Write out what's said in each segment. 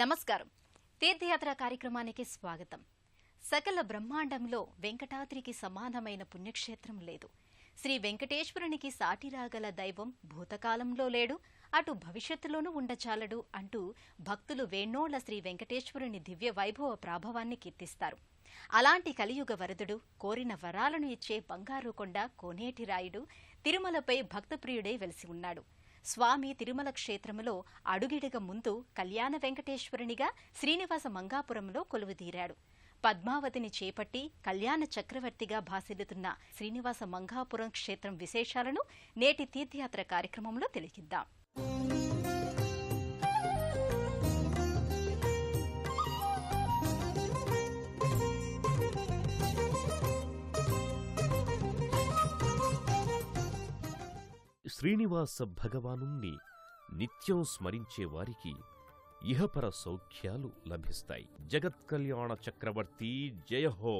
నమస్కారం. తీర్థయాత్ర కార్యక్రమానికి స్వాగతం. సకల బ్రహ్మాండంలో వెంకటాద్రికి సమానమైన పుణ్యక్షేత్రం లేదు. శ్రీ వెంకటేశ్వరునికి సాటిరాగల దైవం భూతకాలంలో లేడు, అటు భవిష్యత్తులోనూ ఉండచాలడు అంటూ భక్తులు వేణోళ్ల శ్రీ వెంకటేశ్వరుని దివ్య వైభవ ప్రాభవాన్ని కీర్తిస్తారు. అలాంటి కలియుగ వరదుడు, కోరిన వరాలను ఇచ్చే బంగారు కొండ కోనేటి రాయుడు తిరుమలపై భక్తప్రియుడై వెలిసి ఉన్నాడు. స్వామి తిరుమల క్షేత్రములో అడుగిడగ ముందు కళ్యాణ వెంకటేశ్వరునిగా శ్రీనివాస మంగాపురంలో కొలువుదీరాడు. పద్మావతిని చేపట్టి కళ్యాణ చక్రవర్తిగా భాసిల్లుతున్న శ్రీనివాస మంగాపురం క్షేత్రం విశేషాలను నేటి తీర్థయాత్ర కార్యక్రమంలో తెలియజేద్దాం. శ్రీనివాస భగవానుణ్ణి నిత్యం స్మరించే వారికి ఇహపర సౌఖ్యాలు లభిస్తాయి. జగత్ కళ్యాణ చక్రవర్తి జయహో,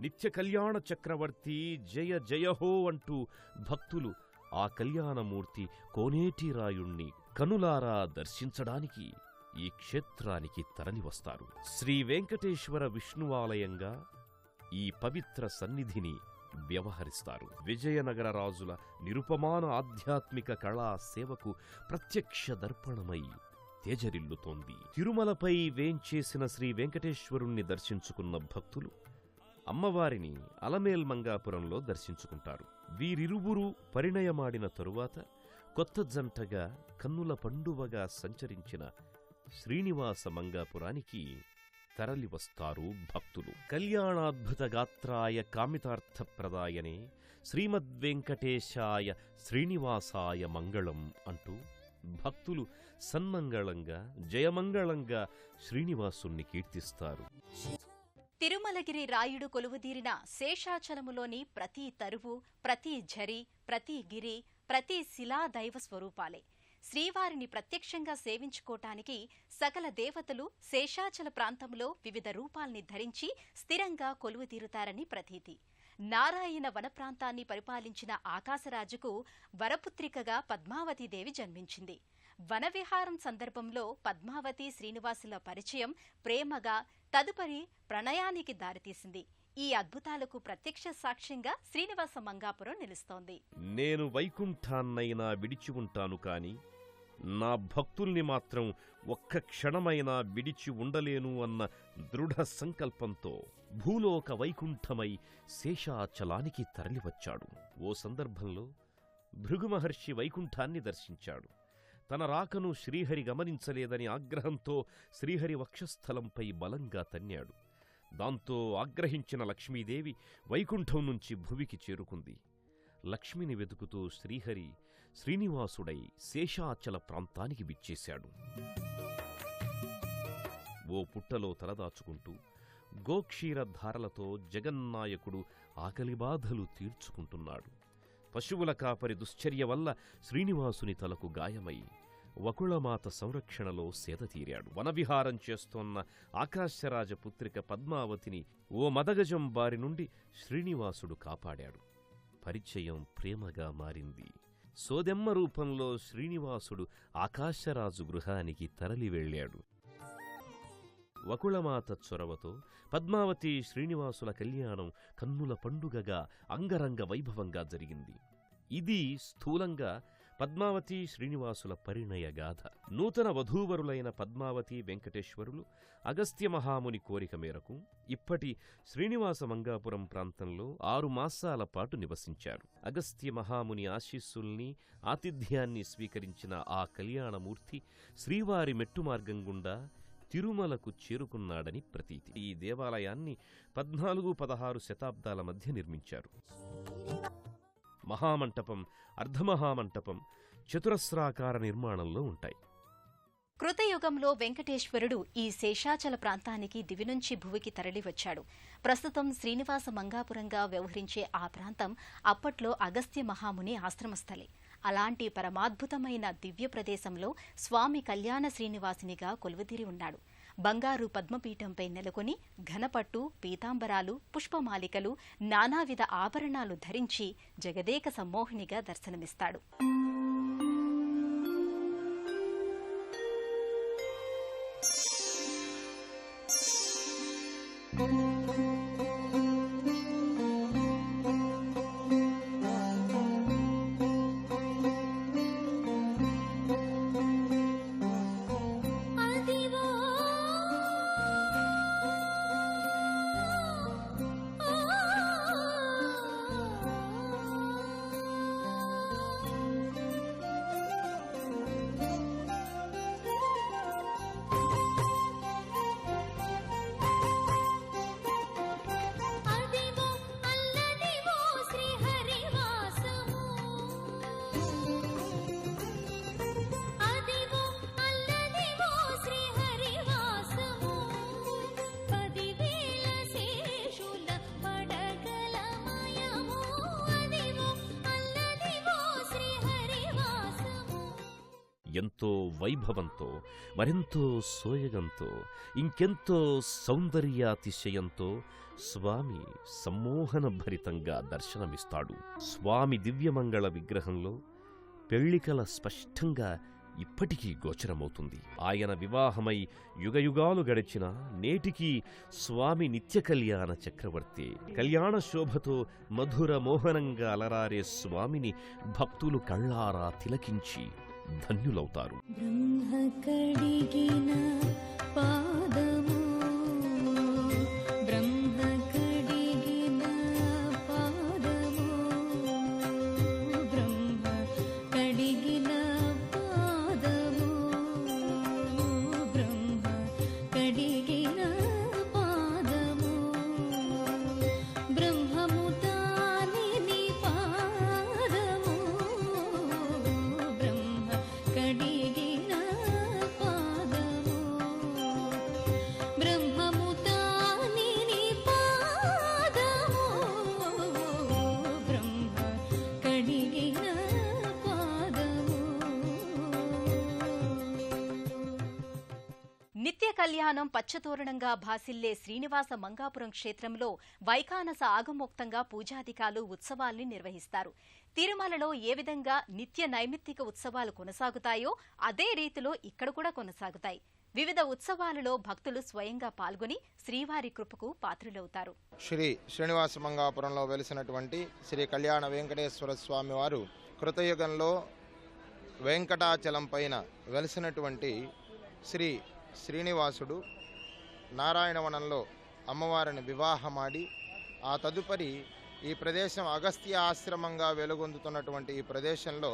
నిత్య కళ్యాణ చక్రవర్తి జయ జయహో అంటూ భక్తులు ఆ కళ్యాణమూర్తి కోనేటి రాయుణ్ణి కనులారా దర్శించడానికి ఈ క్షేత్రానికి తరలివస్తారు. శ్రీ వెంకటేశ్వర విష్ణువాలయంగా ఈ పవిత్ర సన్నిధిని వ్యవహరిస్తారు. విజయనగర రాజుల నిరుపమాన ఆధ్యాత్మిక కళా సేవకు ప్రత్యక్ష దర్పణమై తేజరిల్లుతోంది. తిరుమలపై వేంచేసిన శ్రీ వెంకటేశ్వరుణ్ణి దర్శించుకున్న భక్తులు అమ్మవారిని అలమేల్ మంగాపురంలో దర్శించుకుంటారు. వీరిరువురూ పరిణయమాడిన తరువాత కొత్త జంటగా కన్నుల పండువగా సంచరించిన శ్రీనివాస మంగాపురానికి తరలివస్తారు భక్తులు. కళ్యాణాద్భుత గాత్రాయ కామితార్థప్రదాయనే శ్రీమద్వెంకటేశాయ శ్రీనివాసాయ మంగళం అంటూ భక్తులు సన్మంగళంగా జయమంగళంగా శ్రీనివాసుణ్ణి కీర్తిస్తారు. తిరుమలగిరి రాయుడు కొలువుదీరిన శేషాచలములోని ప్రతి తరువు, ప్రతి ఝరి, ప్రతి గిరి, ప్రతి శిలా దైవ స్వరూపాలే. శ్రీవారిని ప్రత్యక్షంగా సేవించుకోటానికి సకల దేవతలు శేషాచల ప్రాంతంలో వివిధ రూపాల్ని ధరించి స్థిరంగా కొలువుతీరుతారని ప్రతీతి. నారాయణ వన ప్రాంతాన్ని పరిపాలించిన ఆకాశరాజుకు వరపుత్రికగా పద్మావతీదేవి జన్మించింది. వనవిహారం సందర్భంలో పద్మావతి శ్రీనివాసుల పరిచయం ప్రేమగా తదుపరి ప్రణయానికి దారితీసింది. ఈ అద్భుతాలకు ప్రత్యక్ష సాక్ష్యంగా శ్రీనివాస మంగాపురం నిలుస్తోంది. నేను వైకుంఠాన్నైనా విడిచి ఉంటాను కాని నా భక్తుల్ని మాత్రం ఒక్క క్షణమైనా విడిచి ఉండలేను అన్న దృఢ సంకల్పంతో భూలోక వైకుంఠమై శేషాచలానికి తరలివచ్చాడు. ఓ సందర్భంలో భృగు మహర్షి వైకుంఠాన్ని దర్శించాడు. తన రాకను శ్రీహరి గమనించలేదని ఆగ్రహంతో శ్రీహరి వక్షస్థలంపై బలంగా తన్నాడు. దాంతో ఆగ్రహించిన లక్ష్మీదేవి వైకుంఠం నుంచి భువికి చేరుకుంది. లక్ష్మిని వెతుకుతూ శ్రీహరి శ్రీనివాసుడై శేషాచల ప్రాంతానికి విచ్చేశాడు. ఓ పుట్టలో తలదాచుకుంటూ గోక్షీరధారలతో జగన్నాయకుడు ఆకలిబాధలు తీర్చుకుంటున్నాడు. పశువుల కాపరి దుశ్చర్య వల్ల శ్రీనివాసుని తలకు గాయమై వకుళమాత సంరక్షణలో సేదతీరాడు. వనవిహారం చేస్తోన్న ఆకాశరాజపుత్రిక పద్మావతిని ఓ మదగజం బారి నుండి శ్రీనివాసుడు కాపాడాడు. పరిచయం ప్రేమగా మారింది. సోదెమ్మ రూపంలో శ్రీనివాసుడు ఆకాశరాజు గృహానికి తరలి వెళ్లాడు. వకుళమాత చొరవతో పద్మావతి శ్రీనివాసుల కళ్యాణం కన్నుల పండుగగా అంగరంగ వైభవంగా జరిగింది. ఇది స్థూలంగా పద్మావతి శ్రీనివాసుల పరిణయగాథ. నూతన వధూవరులైన పద్మావతి వెంకటేశ్వరులు అగస్త్య మహాముని కోరిక మేరకు ఇప్పటి శ్రీనివాస మంగాపురం ప్రాంతంలో 6 మాసాల పాటు నివసించారు. అగస్త్య మహాముని ఆశీస్సుల్ని ఆతిథ్యాన్ని స్వీకరించిన ఆ కళ్యాణమూర్తి శ్రీవారి మెట్టుమార్గం గుండా తిరుమలకు చేరుకున్నాడని ప్రతీతి. ఈ దేవాలయాన్ని 14-16 శతాబ్దాల మధ్య నిర్మించారు. మహామంటపం, అర్ధమహామంటపం చతురస్రాకార నిర్మాణంలో ఉంటాయి. కృతయుగంలో వెంకటేశ్వరుడు ఈ శేషాచల ప్రాంతానికి దివి నుంచి భువికి తరలివచ్చాడు. ప్రస్తుతం శ్రీనివాస మంగాపురంగా వ్యవహరించే ఆ ప్రాంతం అప్పట్లో అగస్త్య మహాముని ఆశ్రమస్థలే. అలాంటి పరమాద్భుతమైన దివ్య ప్రదేశంలో స్వామి కళ్యాణ శ్రీనివాసునిగా కొలువుదీరి ఉన్నాడు. బంగారు పద్మపీఠంపై నెలకొని ఘనపట్టు, పీతాంబరాలు, పుష్పమాలికలు, నానావిధ ఆభరణాలు ధరించి జగదేక సమ్మోహినిగా దర్శనమిస్తాడు. ఎంతో వైభవంతో, మరెంతో సోయగంతో, ఇంకెంతో సౌందర్యాతిశయంతో స్వామి సమ్మోహన భరితంగా దర్శనమిస్తాడు. స్వామి దివ్యమంగళ విగ్రహంలో పెళ్లికల స్పష్టంగా ఇప్పటికీ గోచరమవుతుంది. ఆయన వివాహమై యుగయుగాలు గడిచిన నేటికీ స్వామి నిత్య కళ్యాణ చక్రవర్తి. కళ్యాణ శోభతో మధుర మోహనంగా అలరారే స్వామిని భక్తులు కళ్ళారా తిలకించి ధన్యులవుతారు. బ్రహ్మ కడిగిన పాదము, బ్రహ్మ కడిగిన పాదము, బ్రహ్మ కడిగిన పాదము, బ్రహ్మ కడిగిన పాదము, బ్రహ్మము తానిని పాదము, బ్రహ్మ కడిగిన పాదము, బ్రహ్మము తానిని పాదము, బ్రహ్మ కడిగిన పాదము. నిత్య కళ్యాణం పచ్చతోరణంగా భాసిల్లే శ్రీనివాస మంగాపురం క్షేత్రంలో వైఖానస ఆగమోక్తంగా పూజాధికాలు ఉత్సవాల్ని నిర్వహిస్తారు. తిరుమలలో ఏ విధంగా నిత్య నైమిత్తిక ఉత్సవాలు కొనసాగుతాయో అదే రీతిలో ఇక్కడ కూడా కొనసాగుతాయి. వివిధ ఉత్సవాలలో భక్తులు స్వయంగా పాల్గొని శ్రీవారి కృపకు పాత్రులవుతారు. శ్రీ శ్రీనివాస మంగాపురంలో వెలిసినటువంటి శ్రీ కళ్యాణ వెంకటేశ్వర స్వామి వారు కృతయుగంలో వెంకటాచలం పైన వెలిసినటువంటి శ్రీ శ్రీనివాసుడు నారాయణవనంలో అమ్మవారిని వివాహమాడి ఆ తదుపరి ఈ ప్రదేశం అగస్త్య ఆశ్రమంగా వెలుగొందుతున్నటువంటి ఈ ప్రదేశంలో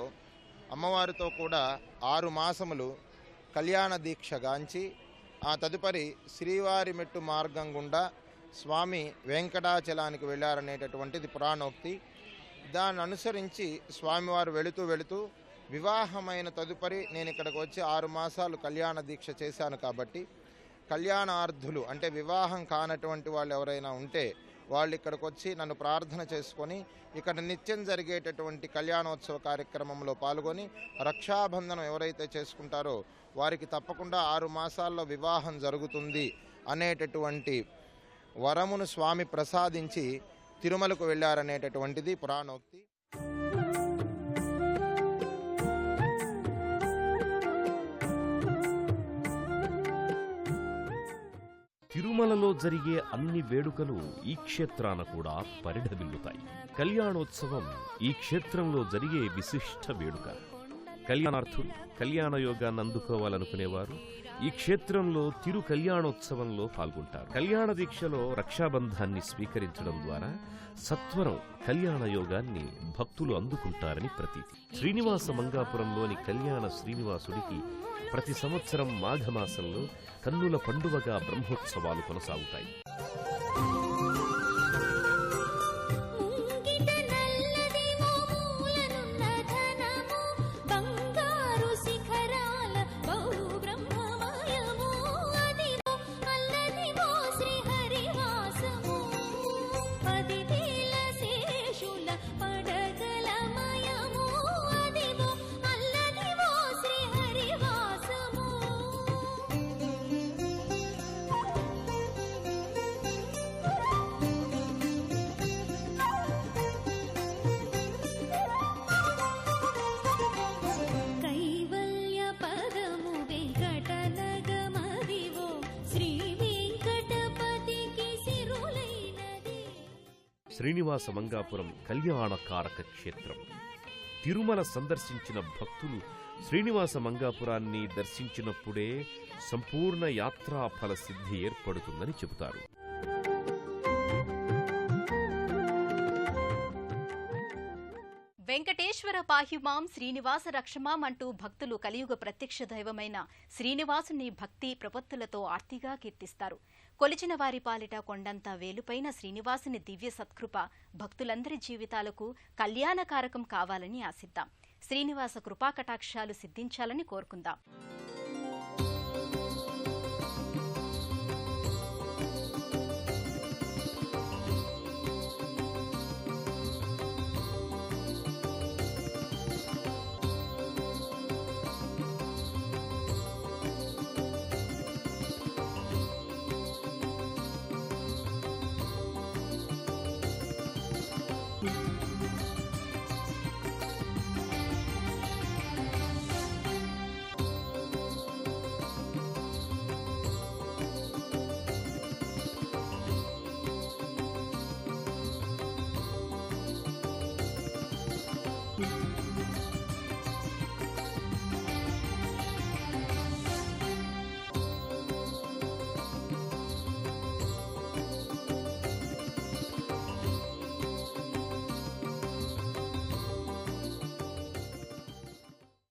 అమ్మవారితో కూడా 6 మాసములు కళ్యాణ దీక్ష గాంచి ఆ తదుపరి శ్రీవారి మెట్టు మార్గం గుండా స్వామి వెంకటాచలానికి వెళ్ళారనేటటువంటిది పురాణోక్తి. దాన్ని అనుసరించి స్వామివారు వెళుతూ వివాహమైన తదుపరి నేను ఇక్కడికి వచ్చి 6 మాసాలు కళ్యాణ దీక్ష చేశాను కాబట్టి కళ్యాణార్థులు అంటే వివాహం కానటువంటి వాళ్ళు ఎవరైనా ఉంటే వాళ్ళు ఇక్కడికి వచ్చి నన్ను ప్రార్థన చేసుకొని ఇక్కడ నిత్యం జరిగేటటువంటి కళ్యాణోత్సవ కార్యక్రమంలో పాల్గొని రక్షాబంధనం ఎవరైతే చేసుకుంటారో వారికి తప్పకుండా 6 మాసాల్లో వివాహం జరుగుతుంది అనేటటువంటి వరమును స్వామి ప్రసాదించి తిరుమలకు వెళ్ళారనేటటువంటిది పురాణోక్తి. తిరుమలలో జరిగే అన్ని వేడుకలు ఈ క్షేత్రాన కూడా పరిఢవిల్లుతాయి. కళ్యాణోత్సవం ఈ క్షేత్రంలో జరిగే విశిష్ట వేడుక. కళ్యాణార్థులు కళ్యాణ యోగాన్ని అందుకోవాలనుకునేవారు ఈ క్షేత్రంలో తిరు కళ్యాణోత్సవంలో పాల్గొంటారు. కళ్యాణ దీక్షలో రక్షాబంధాన్ని స్వీకరించడం ద్వారా సత్వరం కళ్యాణ యోగాన్ని భక్తులు అందుకుంటారని ప్రతీతి. శ్రీనివాస మంగాపురంలోని కళ్యాణ శ్రీనివాసుడికి ప్రతి సంవత్సరం మాఘమాసంలో కన్నుల పండువగా బ్రహ్మోత్సవాలు కొనసాగుతాయి. శ్రీనివాస మంగాపురం కళ్యాణకారక క్షేత్రం. తిరుమల సందర్శించిన భక్తులు శ్రీనివాస మంగాపురాన్ని దర్శించినప్పుడే సంపూర్ణ యాత్రా ఫల సిద్ధి ఏర్పడుతుందని చెబుతారు. వెంకటేశ్వర పాహిమాం శ్రీనివాస రక్షమాం అంటూ భక్తులు కలియుగ ప్రత్యక్ష దైవమైన శ్రీనివాసుని భక్తి ప్రపత్తులతో ఆర్తిగా కీర్తిస్తారు. కొలిచిన వారి పాలిట కొండంత వేలుపైన శ్రీనివాసుని దివ్య సత్కృప భక్తులందరి జీవితాలకు కళ్యాణకారకం కావాలని ఆశిద్దాం. శ్రీనివాస కృపాకటాక్షాలు సిద్ధించాలని కోరుకుందాం.